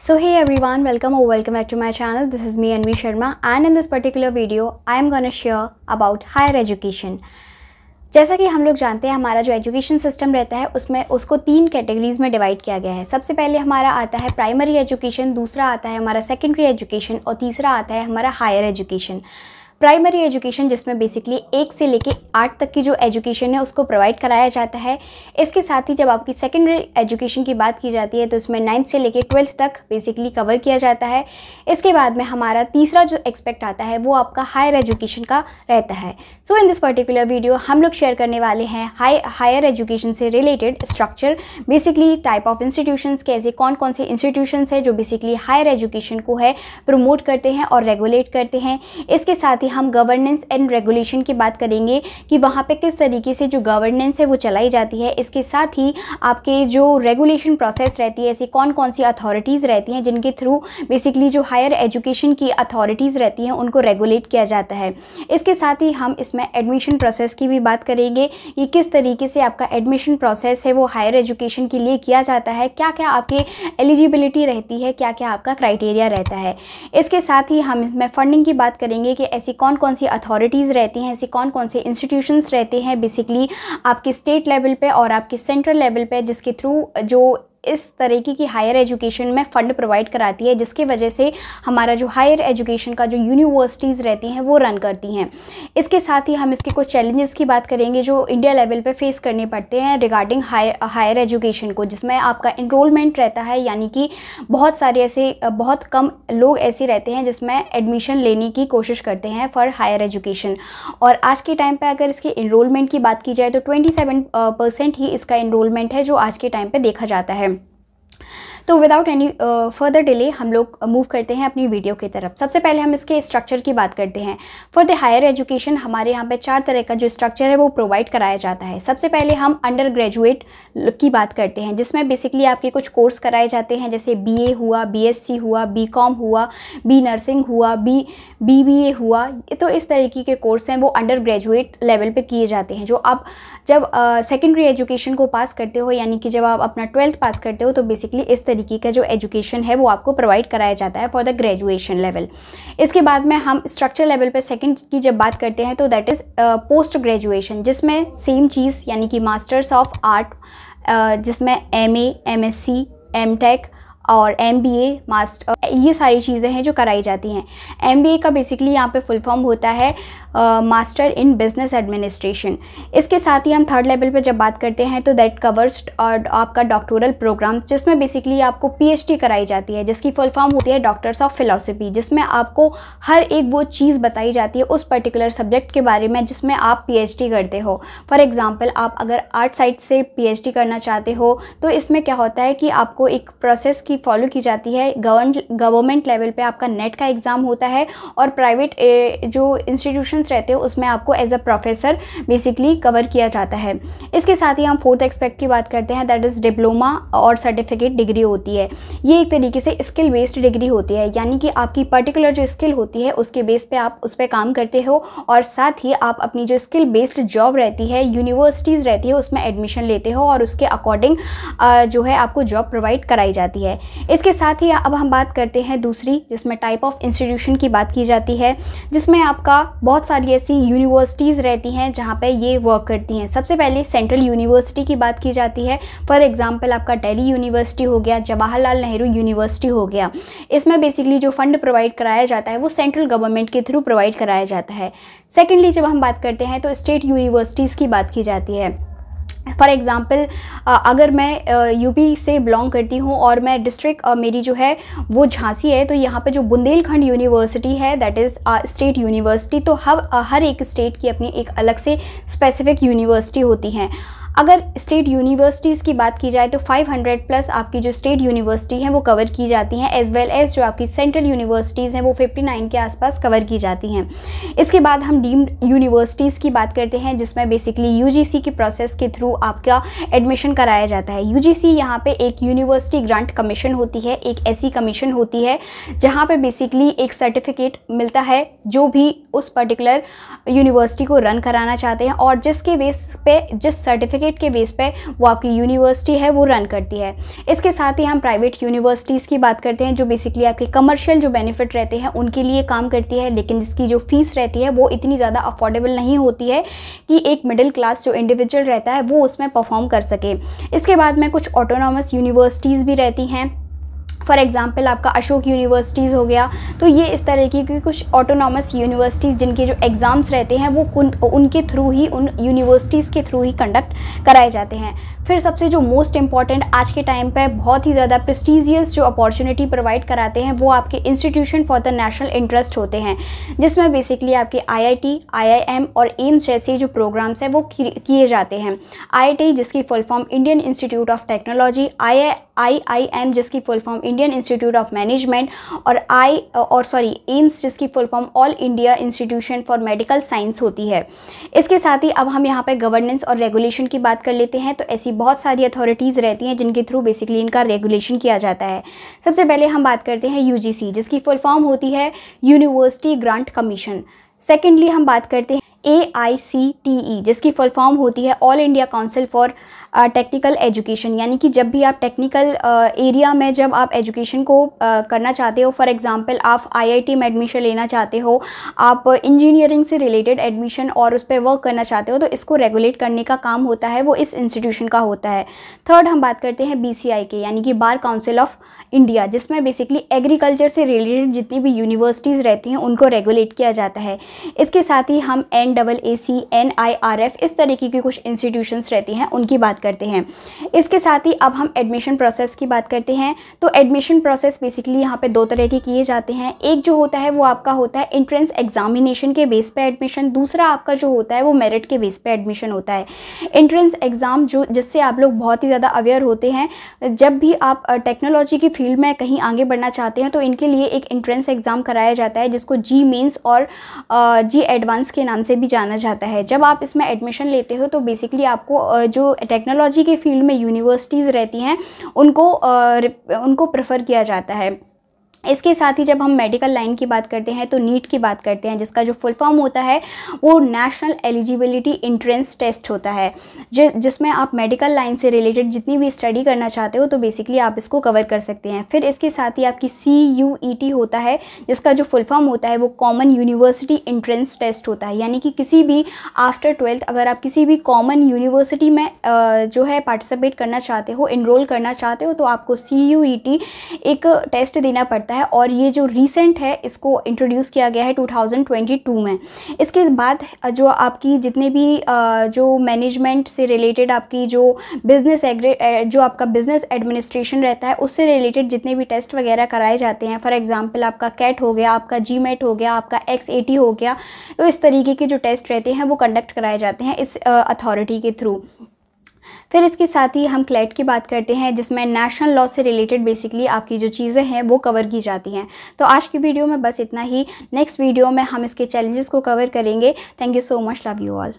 So hey everyone, welcome back to my channel. This is me Anvi Sharma, and in this particular video I am gonna share about higher education. जैसा कि हम लोग जानते हैं हमारा जो education system रहता है उसमें उसको 3 कैटेगरीज में डिवाइड किया गया है। सबसे पहले हमारा आता है प्राइमरी एजुकेशन, दूसरा आता है हमारा सेकेंडरी एजुकेशन और तीसरा आता है हमारा हायर एजुकेशन। प्राइमरी एजुकेशन जिसमें बेसिकली 1 से लेके 8 तक की जो एजुकेशन है उसको प्रोवाइड कराया जाता है। इसके साथ ही जब आपकी सेकेंडरी एजुकेशन की बात की जाती है तो इसमें 9th से लेके 12th तक बेसिकली कवर किया जाता है। इसके बाद में हमारा तीसरा जो एक्सपेक्ट आता है वो आपका हायर एजुकेशन का रहता है। सो इन दिस पर्टिकुलर वीडियो हम लोग शेयर करने वाले हैं हायर एजुकेशन से related structure, basically type of institutions के, ऐसे कौन कौन से इंस्टीट्यूशंस है जो बेसिकली हायर एजुकेशन को है प्रमोट करते हैं और रेगुलेट करते हैं। इसके साथ हम गवर्नेंस एंड रेगुलेशन की बात करेंगे कि वहाँ पे किस तरीके से जो गवर्नेंस है वो चलाई जाती है। इसके साथ ही आपके जो रेगुलेशन प्रोसेस रहती है, ऐसी कौन कौन सी अथॉरिटीज़ रहती हैं जिनके थ्रू बेसिकली जो हायर एजुकेशन की अथॉरिटीज़ रहती हैं उनको रेगुलेट किया जाता है। इसके साथ ही हम इसमें एडमिशन प्रोसेस की भी बात करेंगे कि किस तरीके से आपका एडमिशन प्रोसेस है वो हायर एजुकेशन के लिए किया जाता है, क्या क्या आपकी एलिजिबिलिटी रहती है, क्या क्या आपका क्राइटेरिया रहता है। इसके साथ ही हम इसमें फंडिंग की बात करेंगे कि ऐसी कौन कौन सी अथॉरिटीज़ रहती हैं, ऐसे कौन कौन से इंस्टीट्यूशंस रहते हैं बेसिकली आपके स्टेट लेवल पे और आपके सेंट्रल लेवल पे, जिसके थ्रू जो इस तरीके की हायर एजुकेशन में फ़ंड प्रोवाइड कराती है, जिसकी वजह से हमारा जो हायर एजुकेशन का जो यूनिवर्सिटीज़ रहती हैं वो रन करती हैं। इसके साथ ही हम इसके कुछ चैलेंजेस की बात करेंगे जो इंडिया लेवल पे फेस करने पड़ते हैं रिगार्डिंग हायर एजुकेशन को, जिसमें आपका इनरोलमेंट रहता है, यानी कि बहुत कम लोग ऐसे रहते हैं जिसमें एडमिशन लेने की कोशिश करते हैं फॉर हायर एजुकेशन। और आज के टाइम पर अगर इसके इनरोलमेंट की बात की जाए तो 27% ही इसका इनरोलमेंट है जो आज के टाइम पर देखा जाता है। तो विदाउट एनी फर्दर डिले हम लोग मूव करते हैं अपनी वीडियो की तरफ। सबसे पहले हम इसके स्ट्रक्चर की बात करते हैं। फॉर द हायर एजुकेशन हमारे यहाँ पे 4 तरह का जो स्ट्रक्चर है वो प्रोवाइड कराया जाता है। सबसे पहले हम अंडर ग्रेजुएट की बात करते हैं, जिसमें बेसिकली आपके कुछ कोर्स कराए जाते हैं, जैसे BA हुआ, BSc हुआ, BCom हुआ, B नर्सिंग हुआ, BBA हुआ। तो इस तरीके के कोर्स हैं वो अंडर ग्रेजुएट लेवल पे किए जाते हैं। जो आप जब सेकेंडरी एजुकेशन को पास करते हो, यानी कि जब आप अपना 12th पास करते हो, तो बेसिकली इस तरीके का जो एजुकेशन है वो आपको प्रोवाइड कराया जाता है फॉर द ग्रेजुएशन लेवल। इसके बाद में हम स्ट्रक्चर लेवल पे सेकंड की जब बात करते हैं तो दैट इज़ पोस्ट ग्रेजुएशन, जिसमें सेम चीज़ यानी कि मास्टर्स ऑफ आर्ट, जिसमें MA, MSc, MTech और MBA मास्टर, ये सारी चीज़ें हैं जो कराई जाती हैं। MBA का बेसिकली यहाँ पे फुल फॉर्म होता है मास्टर इन बिजनेस एडमिनिस्ट्रेशन। इसके साथ ही हम थर्ड लेवल पे जब बात करते हैं तो दैट कवर्स और आपका डॉक्टोरल प्रोग्राम, जिसमें बेसिकली आपको PhD कराई जाती है, जिसकी फुल फॉर्म होती है डॉक्टर्स ऑफ फिलोसफी, जिसमें आपको हर एक वो चीज़ बताई जाती है उस पर्टिकुलर सब्जेक्ट के बारे में जिसमें आप PhD करते हो। फॉर एग्जाम्पल आप अगर आर्ट साइड से PhD करना चाहते हो तो इसमें क्या होता है कि आपको एक प्रोसेस की फॉलो की जाती है। गवर्नमेंट लेवल पे आपका नेट का एग्ज़ाम होता है और प्राइवेट जो इंस्टीट्यूशंस रहते हैं उसमें आपको as a professor basically cover किया जाता है। इसके साथ ही हम फोर्थ एक्सपेक्ट की बात करते हैं, दैट इज़ डिप्लोमा और सर्टिफिकेट डिग्री होती है। ये एक तरीके से स्किल बेस्ड डिग्री होती है, यानी कि आपकी पर्टिकुलर जो स्किल होती है उसके बेस पे आप उस पर काम करते हो और साथ ही आप अपनी जो स्किल बेस्ड जॉब रहती है, यूनिवर्सिटीज़ रहती है, उसमें एडमिशन लेते हो और उसके अकॉर्डिंग जो है आपको जॉब प्रोवाइड कराई जाती है। इसके साथ ही अब हम बात करते हैं दूसरी, जिसमें टाइप ऑफ इंस्टीट्यूशन की बात की जाती है, जिसमें आपका बहुत सारी ऐसी यूनिवर्सिटीज़ रहती हैं जहाँ पे ये वर्क करती हैं। सबसे पहले सेंट्रल यूनिवर्सिटी की बात की जाती है। फॉर एग्जांपल आपका दिल्ली यूनिवर्सिटी हो गया, जवाहरलाल नेहरू यूनिवर्सिटी हो गया। इसमें बेसिकली जो फंड प्रोवाइड कराया जाता है वो सेंट्रल गवर्नमेंट के थ्रू प्रोवाइड कराया जाता है। सेकेंडली जब हम बात करते हैं तो स्टेट यूनिवर्सिटीज़ की बात की जाती है। फॉर एग्ज़ाम्पल अगर मैं यूपी से बिलोंग करती हूँ और मैं डिस्ट्रिक्ट मेरी जो है वो झांसी है, तो यहाँ पे जो बुंदेलखंड यूनिवर्सिटी है दैट इज़ स्टेट यूनिवर्सिटी। तो हर एक स्टेट की अपनी एक अलग से स्पेसिफिक यूनिवर्सिटी होती हैं। अगर स्टेट यूनिवर्सिटीज़ की बात की जाए तो 500 प्लस आपकी जो स्टेट यूनिवर्सिटी हैं वो कवर की जाती हैं, एज वेल एज जो आपकी सेंट्रल यूनिवर्सिटीज़ हैं वो 59 के आसपास कवर की जाती हैं। इसके बाद हम डीम्ड यूनिवर्सिटीज़ की बात करते हैं, जिसमें बेसिकली UGC की प्रोसेस के थ्रू आपका एडमिशन कराया जाता है। UGC यहाँ पे एक यूनिवर्सिटी ग्रांट कमीशन होती है, एक ऐसी कमीशन होती है जहाँ पे बेसिकली एक सर्टिफिकेट मिलता है जो भी उस पर्टिकुलर यूनिवर्सिटी को रन कराना चाहते हैं, और जिसके बेस पे जिस सर्टिफिकेट सर्टिफिकेट के बेस पे वो आपकी यूनिवर्सिटी है वो रन करती है। इसके साथ ही हम प्राइवेट यूनिवर्सिटीज़ की बात करते हैं, जो बेसिकली आपके कमर्शियल जो बेनिफिट रहते हैं उनके लिए काम करती है, लेकिन जिसकी जो फीस रहती है वो इतनी ज़्यादा अफोर्डेबल नहीं होती है कि एक मिडिल क्लास जो इंडिविजुअल रहता है वो उसमें परफॉर्म कर सके। इसके बाद में कुछ ऑटोनॉमस यूनिवर्सिटीज़ भी रहती हैं। फॉर एग्जांपल आपका अशोक यूनिवर्सिटीज़ हो गया। तो ये इस तरह की कुछ ऑटोनॉमस यूनिवर्सिटीज़ जिनके जो एग्ज़ाम्स रहते हैं वो उनके थ्रू ही, उन यूनिवर्सिटीज़ के थ्रू ही कंडक्ट कराए जाते हैं। फिर सबसे जो मोस्ट इम्पॉर्टेंट आज के टाइम पे बहुत ही ज़्यादा प्रेस्टीजियस जो अपॉर्चुनिटी प्रोवाइड कराते हैं वो आपके institution for the national interest होते हैं, जिसमें बेसिकली आपके IIT, IIM और एम्स जैसे जो प्रोग्राम्स हैं वो किए जाते हैं। IIT जिसकी full form Indian institute of technology, IIM जिसकी full form Indian institute of management, और एम्स जिसकी full form all India institution for medical science होती है। इसके साथ ही अब हम यहाँ पे गवर्नेंस और रेगुलेशन की बात कर लेते हैं। तो ऐसी बहुत सारी अथॉरिटीज़ रहती हैं जिनके थ्रू बेसिकली इनका रेगुलेशन किया जाता है। सबसे पहले हम बात करते हैं UGC जिसकी फुल फॉर्म होती है यूनिवर्सिटी ग्रांट कमीशन। सेकेंडली हम बात करते हैं AICTE जिसकी फुल फॉर्म होती है all India council for technical education, यानी कि जब भी आप टेक्निकल एरिया में जब आप एजुकेशन को करना चाहते हो, फॉर एग्जांपल आप IIT में एडमिशन लेना चाहते हो, आप इंजीनियरिंग से रिलेटेड एडमिशन और उस पर वर्क करना चाहते हो, तो इसको रेगुलेट करने का काम होता है वो इस इंस्टीट्यूशन का होता है। थर्ड हम बात करते हैं BCI के, यानी कि बार काउंसिल ऑफ इंडिया, जिसमें बेसिकली एग्रीकल्चर से रिलेटेड जितनी भी यूनिवर्सिटीज़ रहती हैं उनको रेगुलेट किया जाता है। इसके साथ ही हम NAAC, NIRF इस तरीके की कुछ इंस्टीट्यूशंस रहती हैं उनकी बात करते हैं। इसके साथ ही अब हम एडमिशन प्रोसेस की बात करते हैं। तो एडमिशन प्रोसेस बेसिकली यहाँ पे दो तरह के किए जाते हैं। एक जो होता है वो आपका होता है एंट्रेंस एग्जामिनेशन के बेस पे एडमिशन, दूसरा आपका जो होता है वो मेरिट के बेस पे एडमिशन होता है। एंट्रेंस एग्ज़ाम जो जिससे आप लोग बहुत ही ज़्यादा अवेयर होते हैं, जब भी आप टेक्नोलॉजी की फील्ड में कहीं आगे बढ़ना चाहते हैं तो इनके लिए एक एंट्रेंस एग्ज़ाम कराया जाता है जिसको G मेंस और G एडवांस के नाम से भी जाना जाता है। जब आप इसमें एडमिशन लेते हो तो बेसिकली आपको जो टेक्नोलॉजी के फील्ड में यूनिवर्सिटीज़ रहती हैं उनको प्रेफर किया जाता है। इसके साथ ही जब हम मेडिकल लाइन की बात करते हैं तो नीट की बात करते हैं, जिसका जो फुल फॉर्म होता है वो नेशनल एलिजिबिलिटी एंट्रेंस टेस्ट होता है, जिसमें आप मेडिकल लाइन से रिलेटेड जितनी भी स्टडी करना चाहते हो तो बेसिकली आप इसको कवर कर सकते हैं। फिर इसके साथ ही आपकी CUET होता है, जिसका जो फुल फॉर्म होता है वो कॉमन यूनिवर्सिटी एंट्रेंस टेस्ट होता है, यानी कि किसी भी आफ्टर 12th अगर आप किसी भी कॉमन यूनिवर्सिटी में जो है पार्टिसिपेट करना चाहते हो, इनरोल करना चाहते हो, तो आपको CUET एक टेस्ट देना पड़ता है। और ये जो रीसेंट है इसको इंट्रोड्यूस किया गया है 2022 में। इसके बाद जो आपकी जितने भी जो मैनेजमेंट से रिलेटेड आपकी जो जो आपका बिजनेस एडमिनिस्ट्रेशन रहता है उससे रिलेटेड जितने भी टेस्ट वगैरह कराए जाते हैं, फॉर एग्जांपल आपका CAT हो गया, आपका GMAT हो गया, आपका XAT हो गया, तो इस तरीके के जो टेस्ट रहते हैं वो कंडक्ट कराए जाते हैं इस अथॉरिटी के थ्रू। फिर इसके साथ ही हम CLET की बात करते हैं, जिसमें नेशनल लॉ से रिलेटेड बेसिकली आपकी जो चीज़ें हैं वो कवर की जाती हैं। तो आज की वीडियो में बस इतना ही। नेक्स्ट वीडियो में हम इसके चैलेंजेस को कवर करेंगे। Thank you so much, love you all.